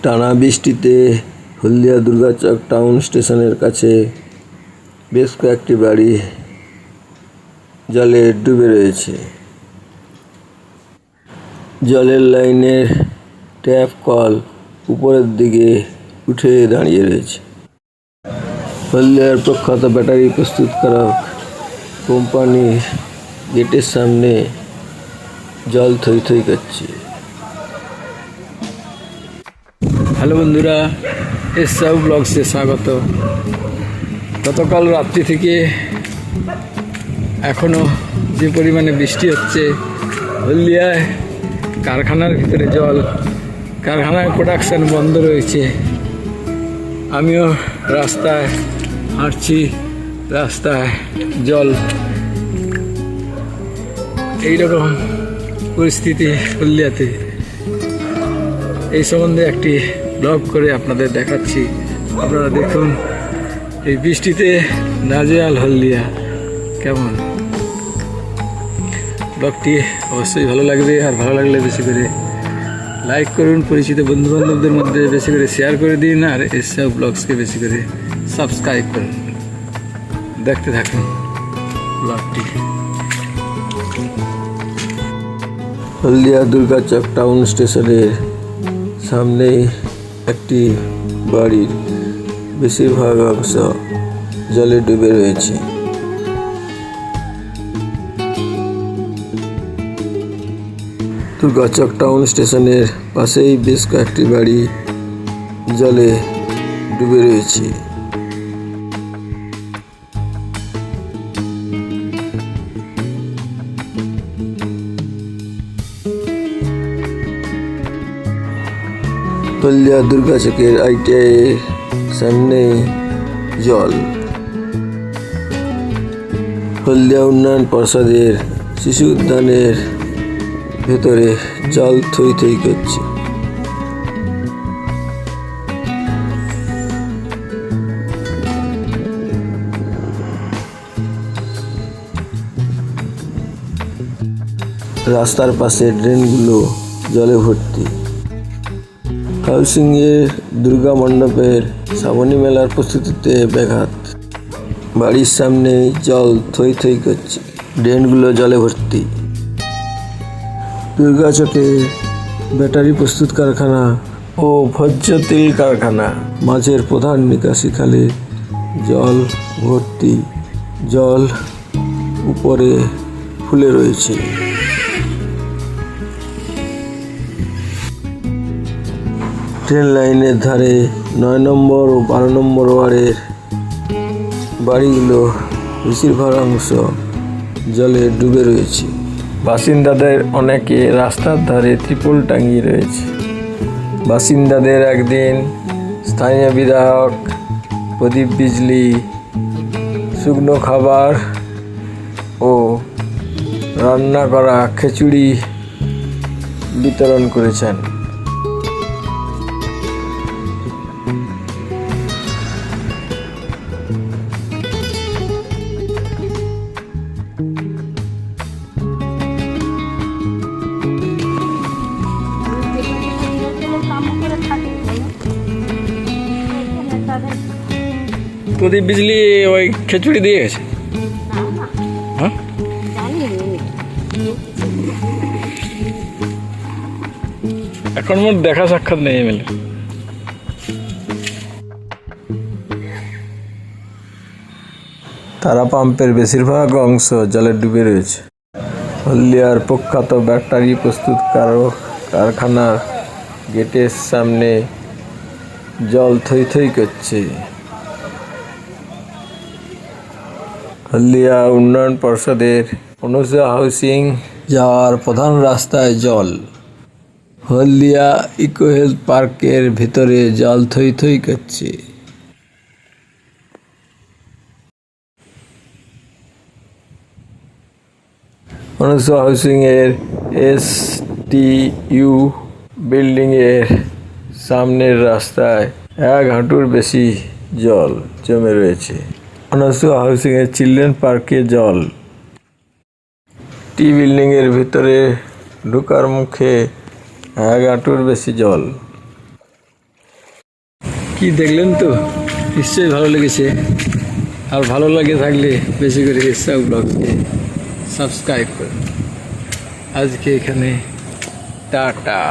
টানা বৃষ্টিতে হলদিয়া দুর্গাচক টাউন স্টেশনের কাছে বেশ কয়েকটি বাড়ি জলে ডুবে রয়েছে। জলের লাইনের ট্যাপ কল উপরের দিকে উঠে দাঁড়িয়ে রয়েছে। হলদিয়ার প্রখ্যাত ব্যাটারি প্রস্তুতকারক কোম্পানির গেটের সামনে জল থই থই করছে। হ্যালো বন্ধুরা, এসসাউ ব্লগসে স্বাগত। গতকাল রাত্রি থেকে এখনও যে পরিমাণে বৃষ্টি হচ্ছে, হলদিয়ায় কারখানার ভিতরে জল, কারখানার প্রোডাকশান বন্ধ রয়েছে। আমিও রাস্তায় হাঁটছি, রাস্তায় জল। এইরকম পরিস্থিতি হলদিয়াতে। এই সম্বন্ধে একটি ব্লগ করে আপনাদের দেখাচ্ছি। আপনারা দেখুন এই বৃষ্টিতে নাজেহাল হলদিয়া কেমন। ব্লগটি অবশ্যই ভালো লাগবে, আর ভালো লাগলে বেশি করে লাইক করুন, পরিচিত বন্ধুবান্ধবদের মধ্যে বেশি করে শেয়ার করে দিন, আর এসব ব্লগসকে বেশি করে সাবস্ক্রাইব করুন। দেখতে থাকুন ব্লগটি। হলদিয়া দুর্গাচক টাউন স্টেশনের সামনে একটি বাড়ির বেশিরভাগ অংশ জলে ডুবে রয়েছে। দুর্গাচক টাউন স্টেশনের পাশেই বেশ কয়েকটি বাড়ি জলে ডুবে রয়েছে। হলদিয়া দুর্গাচকের আইটিআইয়ের সামনে জল। হলদিয়া উন্নয়ন পর্ষদের শিশু উদ্যানের ভেতরে জল থই থই করছে। রাস্তার পাশে ড্রেনগুলো জলে ভর্তি। হাউসিংয়ের দুর্গা মণ্ডপের শ্রাবণী মেলার প্রস্তুতিতে ব্যাঘাত। বাড়ির সামনে জল থই থই করছে, ড্রেনগুলো জলে ভর্তি। দুর্গাচকে ব্যাটারি প্রস্তুত কারখানা ও ভোজ্য তেল কারখানা মাঝের প্রধান নিকাশি খালে জল ভর্তি। জল উপরে ফুলে রয়েছে। ট্রেন লাইনের ধারে 9 নম্বর ও 12 নম্বর ওয়ার্ডের বাড়িগুলো বেশিরভাগ অংশ জলে ডুবে রয়েছে। বাসিন্দাদের অনেকে রাস্তার ধারে ত্রিপল টাঙিয়ে রয়েছে। বাসিন্দাদের একদিন স্থানীয় বিধায়ক প্রদীপ বিজলি শুকনো খাবার ও রান্না করা খিচুড়ি বিতরণ করেছেন। প্রদীপ বিজলি ওই খিচুড়ি দিয়ে গেছে। হ্যাঁ, এখন মোট দেখা সাক্ষাৎ নেই এমএলএ। তারা পাম্পের বেশিরভাগ অংশ জলে ডুবে রয়েছে। হলদিয়ার প্রখ্যাত ব্যাটারি প্রস্তুতকারক কারখানার গেটের সামনে জল থই থই করছে। হলদিয়া উন্নয়ন পর্ষদের অনুষা হাউসিং যাওয়ার প্রধান রাস্তায় জল। হলদিয়া ইকো হেলথ পার্কের ভিতরে জল থই থই করছে। অনুষা হাউসিংয়ের STU বিল্ডিংয়ের সামনের রাস্তায় 1 হাঁটুর বেশি জল জমে রয়েছে। অনুষা হাউসিংয়ের চিলড্রেন পার্কে জল। টি বিল্ডিংয়ের ভিতরে ঢোকার মুখে 1 হাঁটুর বেশি জল। কি দেখলেন তো, নিশ্চয়ই ভালো লেগেছে। আর ভালো লাগে থাকলে বেশি করে এসআই ব্লগকে সাবস্ক্রাইব করুন। আজকে এখানে টাটা।